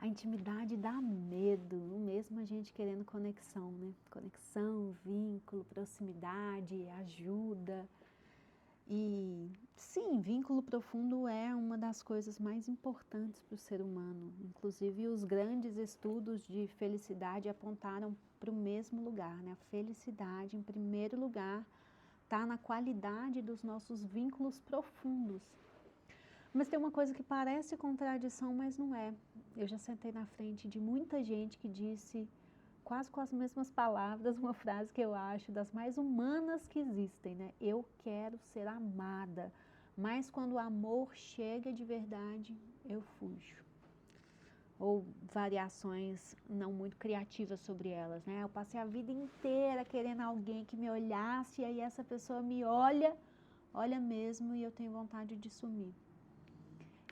A intimidade dá medo, mesmo a gente querendo conexão, né? Conexão, vínculo, proximidade, ajuda. E sim, vínculo profundo é uma das coisas mais importantes para o ser humano. Inclusive os grandes estudos de felicidade apontaram para o mesmo lugar, né? A felicidade, em primeiro lugar, está na qualidade dos nossos vínculos profundos. Mas tem uma coisa que parece contradição, mas não é. Eu já sentei na frente de muita gente que disse, quase com as mesmas palavras, uma frase que eu acho das mais humanas que existem, né? Eu quero ser amada, mas quando o amor chega de verdade, eu fujo. Ou variações não muito criativas sobre elas, né? Eu passei a vida inteira querendo alguém que me olhasse, e aí essa pessoa me olha, olha mesmo, e eu tenho vontade de sumir.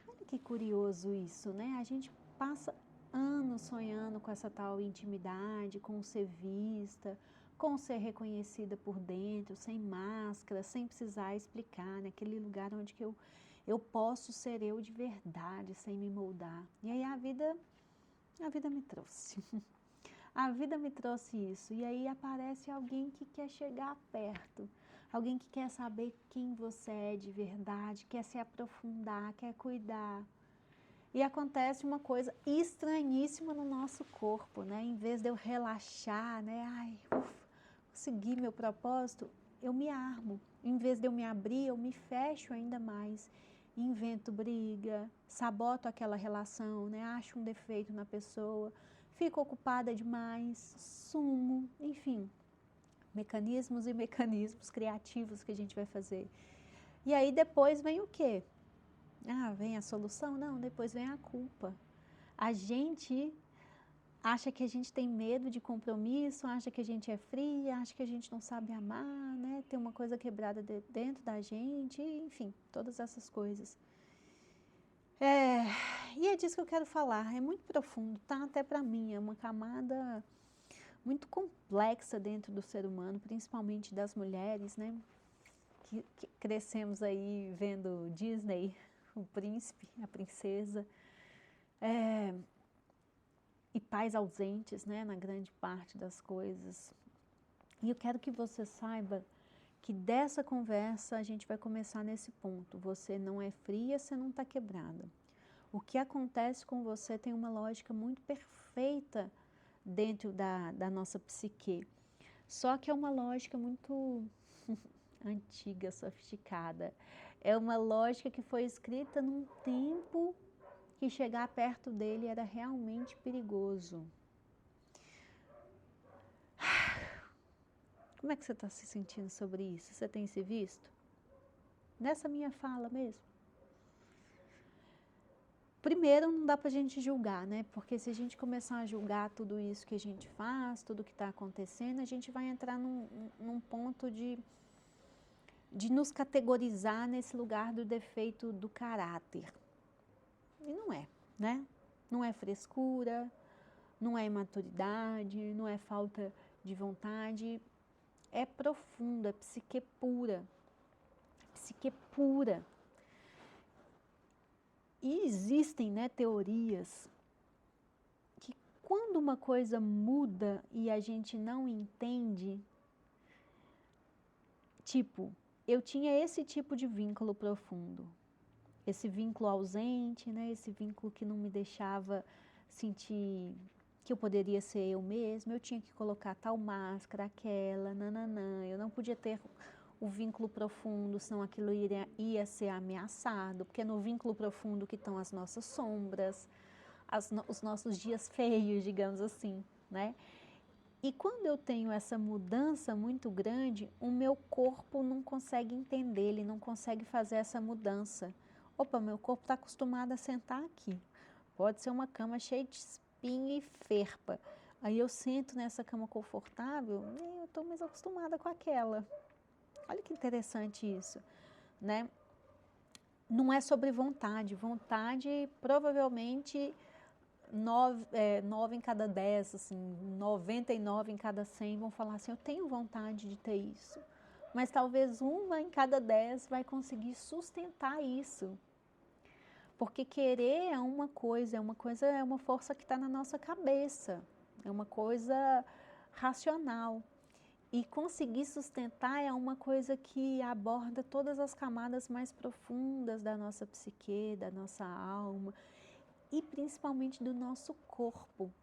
Olha que curioso isso, né? A gente passa anos sonhando com essa tal intimidade, com ser vista, com ser reconhecida por dentro, sem máscara, sem precisar explicar, naquele lugar onde que eu posso ser eu de verdade, sem me moldar. E aí a vida me trouxe. A vida me trouxe isso, e aí aparece alguém que quer chegar perto, alguém que quer saber quem você é de verdade, quer se aprofundar, quer cuidar. E acontece uma coisa estranhíssima no nosso corpo, né? Em vez de eu relaxar, né? Ai, consegui meu propósito, eu me armo. Em vez de eu me abrir, eu me fecho ainda mais. Invento briga, saboto aquela relação, né? Acho um defeito na pessoa, fico ocupada demais, sumo, enfim. Mecanismos e mecanismos criativos que a gente vai fazer. E aí depois vem o quê? Ah, vem a solução? Não, depois vem a culpa. A gente acha que a gente tem medo de compromisso, acha que a gente é fria, acha que a gente não sabe amar, né? Tem uma coisa quebrada dentro da gente, enfim, todas essas coisas. E é disso que eu quero falar, é muito profundo, tá? Até para mim, é uma camada muito complexa dentro do ser humano, principalmente das mulheres, né? Que crescemos aí vendo Disney, o príncipe, a princesa, e pais ausentes, né, na grande parte das coisas. E eu quero que você saiba que dessa conversa a gente vai começar nesse ponto. Você não é fria, você não está quebrada. O que acontece com você tem uma lógica muito perfeita dentro da nossa psique. Só que é uma lógica muito antiga, sofisticada. É uma lógica que foi escrita num tempo que chegar perto dele era realmente perigoso. Como é que você está se sentindo sobre isso? Você tem se visto? Nessa minha fala mesmo. Primeiro, não dá para a gente julgar, né? Porque se a gente começar a julgar tudo isso que a gente faz, tudo que está acontecendo, a gente vai entrar num ponto de nos categorizar nesse lugar do defeito do caráter. E não é, né? Não é frescura, não é imaturidade, não é falta de vontade, é profundo, é psique pura. Psique pura. E existem, né, teorias que quando uma coisa muda e a gente não entende, tipo, eu tinha esse tipo de vínculo profundo, esse vínculo ausente, né, esse vínculo que não me deixava sentir que eu poderia ser eu mesma, eu tinha que colocar tal máscara, aquela, nananã, eu não podia ter o vínculo profundo, senão aquilo ia ser ameaçado, porque no vínculo profundo que estão as nossas sombras, os nossos dias feios, digamos assim, né? E quando eu tenho essa mudança muito grande, o meu corpo não consegue entender, ele não consegue fazer essa mudança. Opa, meu corpo está acostumado a sentar aqui. Pode ser uma cama cheia de espinho e ferpa. Aí eu sento nessa cama confortável e eu estou mais acostumada com aquela. Olha que interessante isso, né? Não é sobre vontade. Vontade, provavelmente, 9 em cada 10, assim, 99 em cada 100 vão falar assim, eu tenho vontade de ter isso. Mas talvez uma em cada 10 vai conseguir sustentar isso. Porque querer é uma força que está na nossa cabeça, é uma coisa racional. E conseguir sustentar é uma coisa que aborda todas as camadas mais profundas da nossa psique, da nossa alma e principalmente do nosso corpo.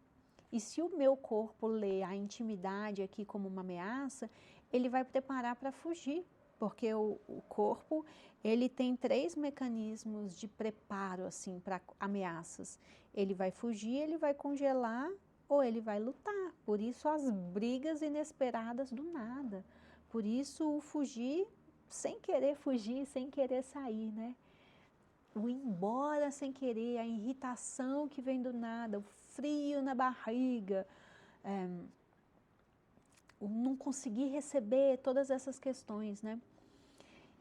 E se o meu corpo lê a intimidade aqui como uma ameaça, ele vai preparar para fugir, porque o corpo, ele tem 3 mecanismos de preparo assim para ameaças. Ele vai fugir, ele vai congelar ou ele vai lutar. Por isso as brigas inesperadas do nada. Por isso o fugir sem querer fugir, sem querer sair, né? O ir embora sem querer, a irritação que vem do nada, o frio na barriga, o não conseguir receber todas essas questões, né?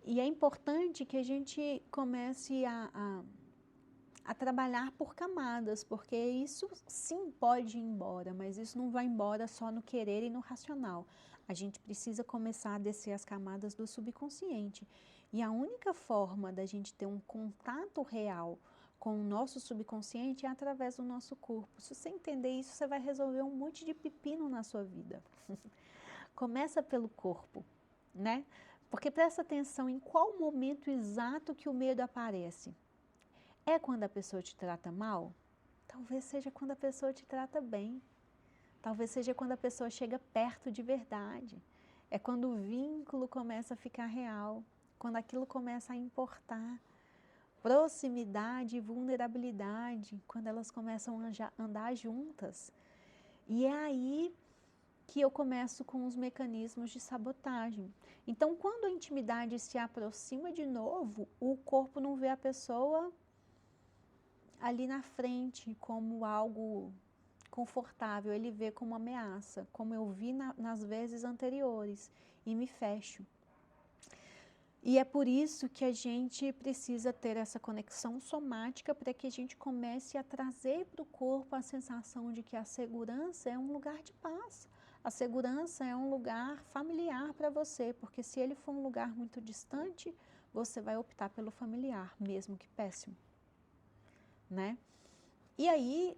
E é importante que a gente comece a trabalhar por camadas, porque isso sim pode ir embora, mas isso não vai embora só no querer e no racional. A gente precisa começar a descer as camadas do subconsciente. E a única forma da gente ter um contato real com o nosso subconsciente é através do nosso corpo. Se você entender isso, você vai resolver um monte de pepino na sua vida. Começa pelo corpo, né? Porque presta atenção em qual momento exato que o medo aparece. É quando a pessoa te trata mal? Talvez seja quando a pessoa te trata bem. Talvez seja quando a pessoa chega perto de verdade. É quando o vínculo começa a ficar real, quando aquilo começa a importar. Proximidade e vulnerabilidade, quando elas começam a andar juntas. E é aí que eu começo com os mecanismos de sabotagem. Então, quando a intimidade se aproxima de novo, o corpo não vê a pessoa ali na frente como algo confortável, ele vê como ameaça, como eu vi nas vezes anteriores, e me fecho. E é por isso que a gente precisa ter essa conexão somática para que a gente comece a trazer para o corpo a sensação de que a segurança é um lugar de paz. A segurança é um lugar familiar para você, porque se ele for um lugar muito distante, você vai optar pelo familiar, mesmo que péssimo, né? E aí,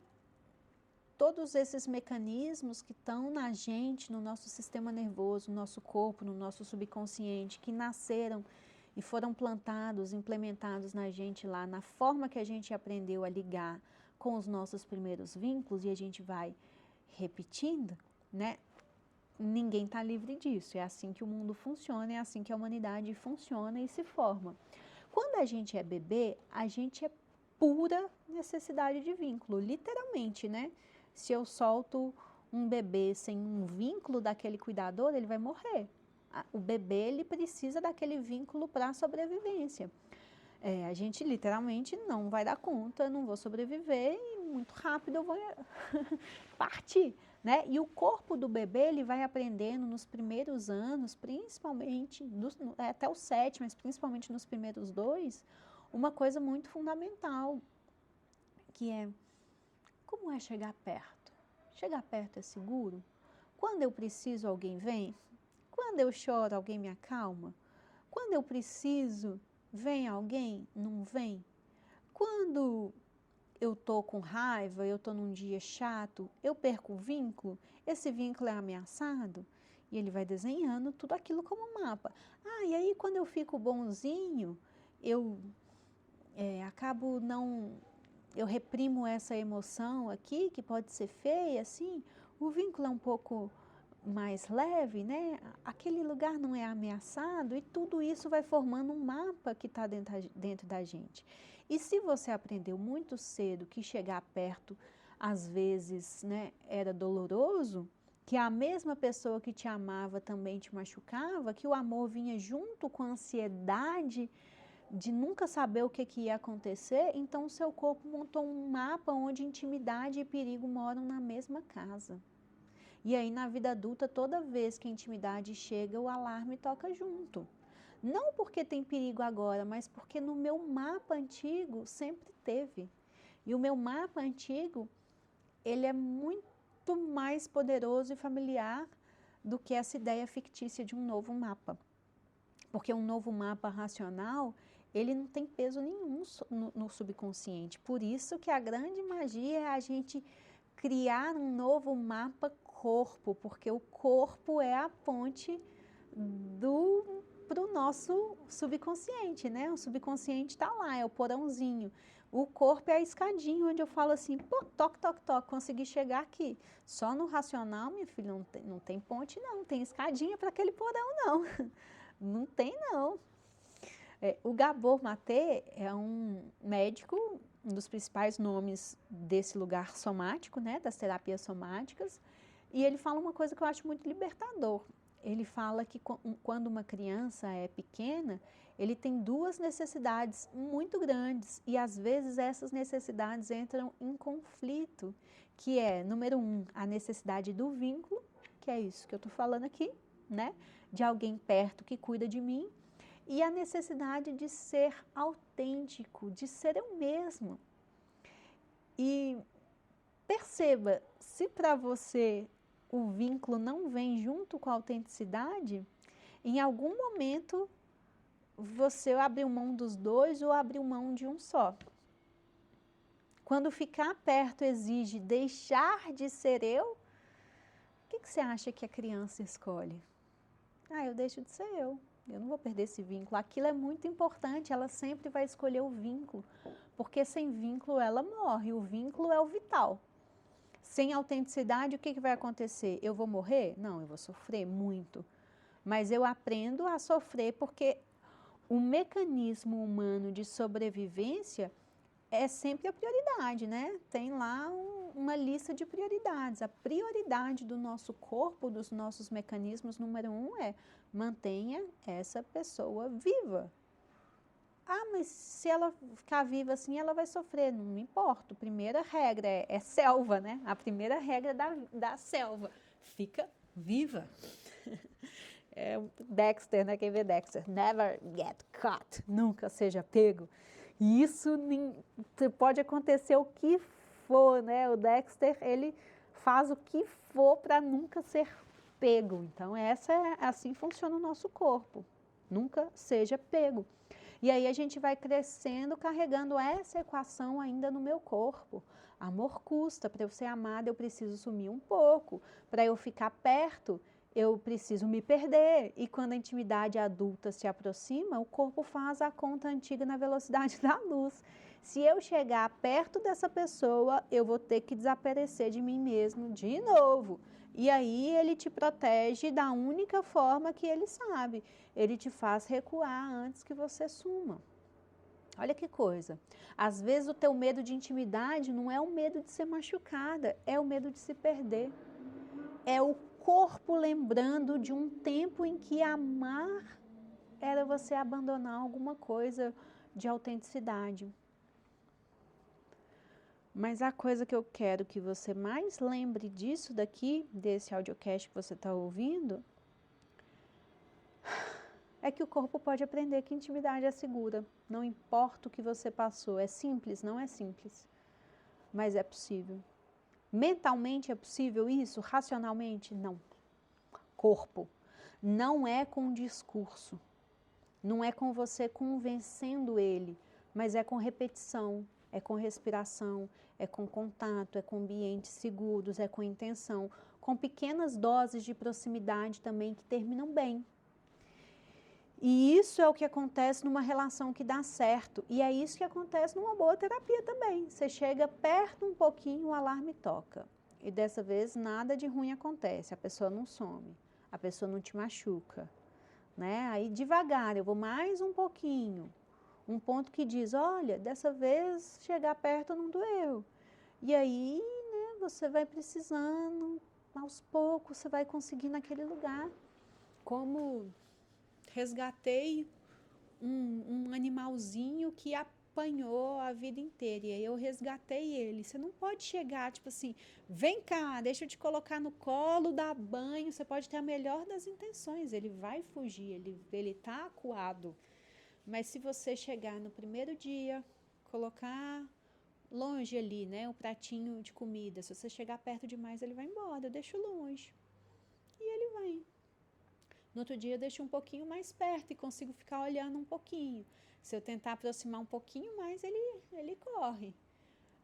todos esses mecanismos que estão na gente, no nosso sistema nervoso, no nosso corpo, no nosso subconsciente, que nasceram e foram plantados, implementados na gente lá, na forma que a gente aprendeu a ligar com os nossos primeiros vínculos, e a gente vai repetindo, né? Ninguém está livre disso, é assim que o mundo funciona, é assim que a humanidade funciona e se forma. Quando a gente é bebê, a gente é pura necessidade de vínculo, literalmente, né? Se eu solto um bebê sem um vínculo daquele cuidador, ele vai morrer. O bebê, ele precisa daquele vínculo para a sobrevivência. A gente literalmente não vai dar conta, não vou sobreviver e muito rápido eu vou partir, né? E o corpo do bebê, ele vai aprendendo nos primeiros anos, principalmente, até o 7, mas principalmente nos primeiros 2, uma coisa muito fundamental, que é, como é chegar perto? Chegar perto é seguro? Quando eu preciso, alguém vem? Quando eu choro, alguém me acalma? Quando eu preciso, vem alguém? Não vem? Quando eu tô com raiva, eu tô num dia chato, eu perco o vínculo? Esse vínculo é ameaçado? E ele vai desenhando tudo aquilo como um mapa. E aí quando eu fico bonzinho, eu acabo não... Eu reprimo essa emoção aqui, que pode ser feia, assim, o vínculo é um pouco mais leve, né? Aquele lugar não é ameaçado e tudo isso vai formando um mapa que está dentro da gente. E se você aprendeu muito cedo que chegar perto, às vezes, né, era doloroso, que a mesma pessoa que te amava também te machucava, que o amor vinha junto com a ansiedade de nunca saber o que ia acontecer, então o seu corpo montou um mapa onde intimidade e perigo moram na mesma casa. E aí na vida adulta, toda vez que a intimidade chega, o alarme toca junto. Não porque tem perigo agora, mas porque no meu mapa antigo sempre teve. E o meu mapa antigo, ele é muito mais poderoso e familiar do que essa ideia fictícia de um novo mapa. Porque um novo mapa racional, ele não tem peso nenhum no subconsciente. Por isso que a grande magia é a gente criar um novo mapa corpo, porque o corpo é a ponte para o nosso subconsciente, né? O subconsciente está lá, é o porãozinho. O corpo é a escadinha onde eu falo assim, pô, toque, toque, toque, consegui chegar aqui. Só no racional, minha filha, não tem ponte não, tem escadinha para aquele porão não. Não tem não. O Gabor Maté é um médico, um dos principais nomes desse lugar somático, né, das terapias somáticas, e ele fala uma coisa que eu acho muito libertador. Ele fala que quando uma criança é pequena, ele tem duas necessidades muito grandes e às vezes essas necessidades entram em conflito, que é, número um, a necessidade do vínculo, que é isso que eu estou falando aqui, né, de alguém perto que cuida de mim, e a necessidade de ser autêntico, de ser eu mesmo. E perceba, se para você o vínculo não vem junto com a autenticidade, em algum momento você abriu mão dos dois ou abriu mão de um só. Quando ficar perto exige deixar de ser eu, o que você acha que a criança escolhe? Eu deixo de ser eu não vou perder esse vínculo. Aquilo é muito importante, ela sempre vai escolher o vínculo, porque sem vínculo ela morre, o vínculo é o vital. Sem autenticidade, o que vai acontecer? Eu vou morrer? Não, eu vou sofrer muito, mas eu aprendo a sofrer porque o mecanismo humano de sobrevivência é sempre a prioridade, né? Tem lá uma lista de prioridades. A prioridade do nosso corpo, dos nossos mecanismos, número um é mantenha essa pessoa viva. Mas se ela ficar viva assim, ela vai sofrer. Não importa. A primeira regra é selva, né? A primeira regra da selva. Fica viva. É o Dexter, né? Quem vê Dexter? Never get caught. Nunca seja pego. E isso pode acontecer o que for, né? O Dexter, ele faz o que for para nunca ser pego. Então, assim funciona o nosso corpo. Nunca seja pego. E aí a gente vai crescendo, carregando essa equação ainda no meu corpo. Amor custa. Para eu ser amada, eu preciso sumir um pouco. Para eu ficar perto, eu preciso me perder. E quando a intimidade adulta se aproxima, o corpo faz a conta antiga na velocidade da luz. Se eu chegar perto dessa pessoa, eu vou ter que desaparecer de mim mesmo de novo. E aí ele te protege da única forma que ele sabe. Ele te faz recuar antes que você suma. Olha que coisa. Às vezes o teu medo de intimidade não é o medo de ser machucada, é o medo de se perder. É o corpo lembrando de um tempo em que amar era você abandonar alguma coisa de autenticidade. Mas a coisa que eu quero que você mais lembre disso daqui, desse audiocast que você está ouvindo, é que o corpo pode aprender que intimidade é segura. Não importa o que você passou. É simples? Não é simples. Mas é possível. Mentalmente é possível isso? Racionalmente? Não. Corpo. Não é com discurso. Não é com você convencendo ele, mas é com repetição, é com respiração, é com contato, é com ambientes seguros, é com intenção, com pequenas doses de proximidade também que terminam bem. E isso é o que acontece numa relação que dá certo. E é isso que acontece numa boa terapia também. Você chega perto um pouquinho, o alarme toca. E dessa vez nada de ruim acontece, a pessoa não some, a pessoa não te machuca. Né? Aí devagar, eu vou mais um pouquinho. Um ponto que diz, olha, dessa vez chegar perto não doeu. E aí, né, você vai precisando, aos poucos você vai conseguir naquele lugar. Como resgatei um animalzinho que apanhou a vida inteira e aí eu resgatei ele. Você não pode chegar tipo assim, vem cá, deixa eu te colocar no colo, dar banho. Você pode ter a melhor das intenções, ele vai fugir, ele tá acuado. Mas se você chegar no primeiro dia, colocar longe ali, né, o pratinho de comida, se você chegar perto demais, ele vai embora, eu deixo longe. E ele vai. No outro dia eu deixo um pouquinho mais perto e consigo ficar olhando um pouquinho. Se eu tentar aproximar um pouquinho mais, ele corre.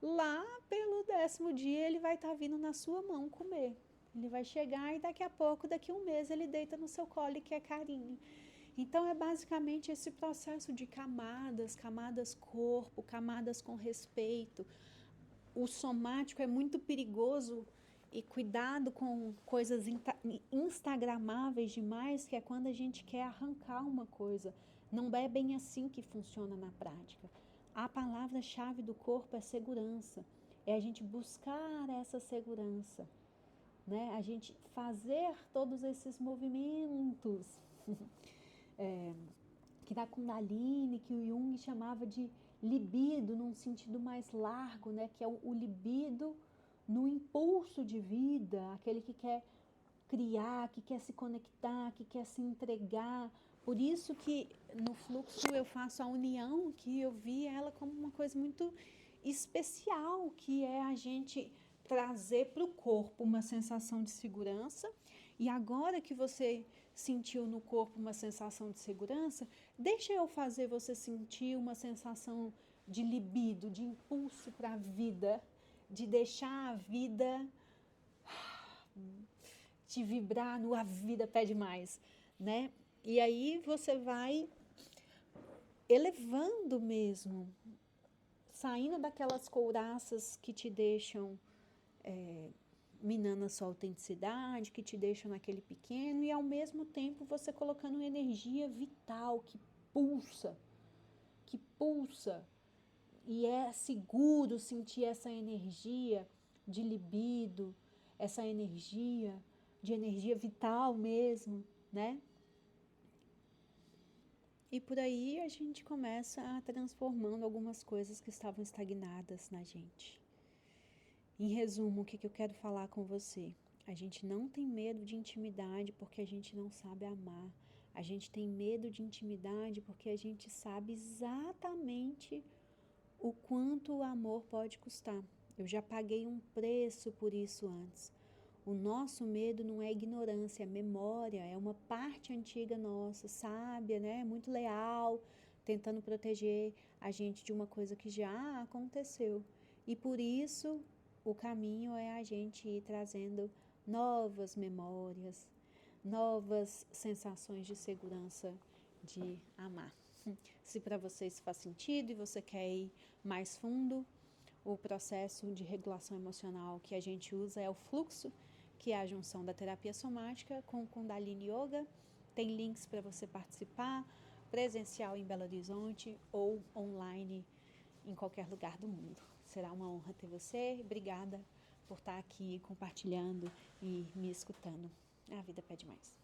Lá pelo 10º dia ele vai estar vindo na sua mão comer. Ele vai chegar e daqui a pouco, daqui a um mês, ele deita no seu colo e quer carinho. Então é basicamente esse processo de camadas, camadas corpo, camadas com respeito. O somático é muito perigoso e cuidado com coisas instagramáveis demais, que é quando a gente quer arrancar uma coisa. Não é bem assim que funciona na prática. A palavra-chave do corpo é segurança. É a gente buscar essa segurança, né? A gente fazer todos esses movimentos que da Kundalini, que o Jung chamava de libido num sentido mais largo, né? Que é o libido no impulso de vida, aquele que quer criar, que quer se conectar, que quer se entregar. Por isso que no fluxo eu faço a união, que eu vi ela como uma coisa muito especial, que é a gente trazer para o corpo uma sensação de segurança. E agora que você sentiu no corpo uma sensação de segurança, deixa eu fazer você sentir uma sensação de libido, de impulso para a vida, de deixar a vida te vibrar no a vida pede mais, né? E aí você vai elevando mesmo, saindo daquelas couraças que te deixam minando a sua autenticidade, que te deixam naquele pequeno, e ao mesmo tempo você colocando energia vital que pulsa, e é seguro sentir essa energia de libido, essa energia de energia vital mesmo, né? E por aí a gente começa a transformando algumas coisas que estavam estagnadas na gente. Em resumo, o que eu quero falar com você? A gente não tem medo de intimidade porque a gente não sabe amar. A gente tem medo de intimidade porque a gente sabe exatamente o quanto o amor pode custar. Eu já paguei um preço por isso antes. O nosso medo não é ignorância, é memória, é uma parte antiga nossa, sábia, né? Muito leal, tentando proteger a gente de uma coisa que já aconteceu. E por isso o caminho é a gente ir trazendo novas memórias, novas sensações de segurança de amar. Se para você isso faz sentido e você quer ir mais fundo, o processo de regulação emocional que a gente usa é o fluxo, que é a junção da terapia somática com o Kundalini Yoga. Tem links para você participar, presencial em Belo Horizonte ou online em qualquer lugar do mundo. Será uma honra ter você. Obrigada por estar aqui compartilhando e me escutando. A vida pede mais.